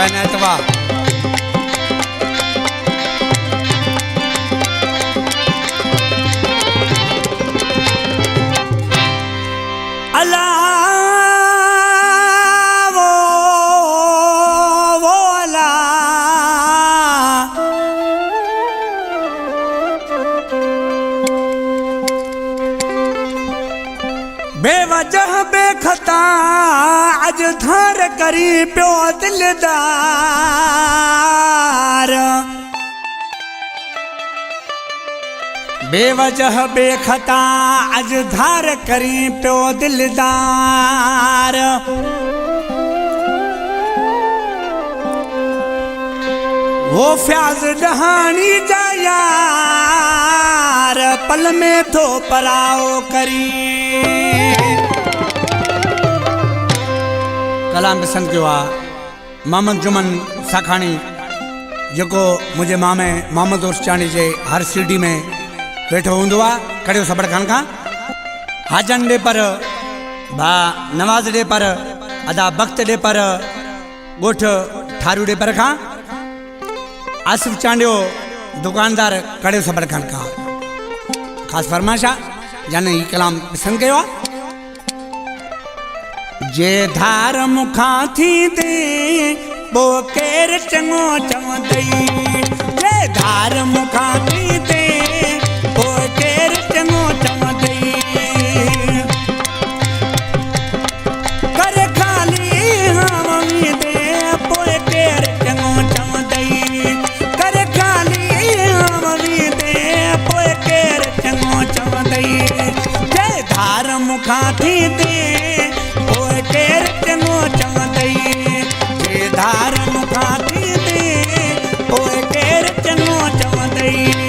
कायनातवा बेवजह बेखता अज धार करी प्यो दिलदार बेवजह बेखता अज धार करी प्यो दिलदार वो फ्याज डहानी जा यार पल में थो पराओ करी कलाम पसंद किया मोहम्मद जुमन साखानी जो मुझे मामे मोहम्मद उर्चानी जे हर सीडी में वेठो होंदो कड़ियो सबर खान का हाजन डे पर भा नवाज डे पर अदा बख्त डे पर गोठ ठारू डे पर खां आसिफ चांडियो दुकानदार कड़ियो सबर खान का खास फरमाइशा जाने ये कलाम पसंद किया जे धार मुखा थी दे बो केर चंगो चवंदई जे धार मुखा थी दे बो केर चंगो चवंदई कर खाली हामी दे पोइ केर चंगो चवंदई कर खाली हामी दे पोइ केर चंगो चवंदई जे धार मुखा थी दे केर चंगो चवंदई जे धार मुखा थी दे पोइ केर चंगो चवंदई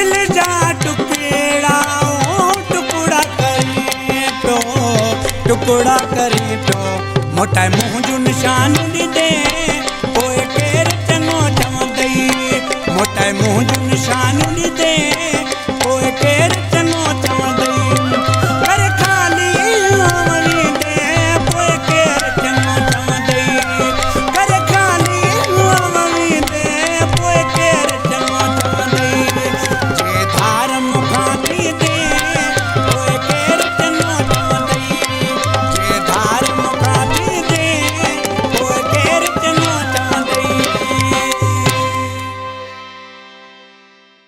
दिल जा टुकड़ा टुकड़ा करे पियो टुकड़ा करे पियो मोटाए मुंहुं जो निशान ॾिदे पोइ केरु चङो चवंदई मोटाए मुंहुं जो निशान ॾिदे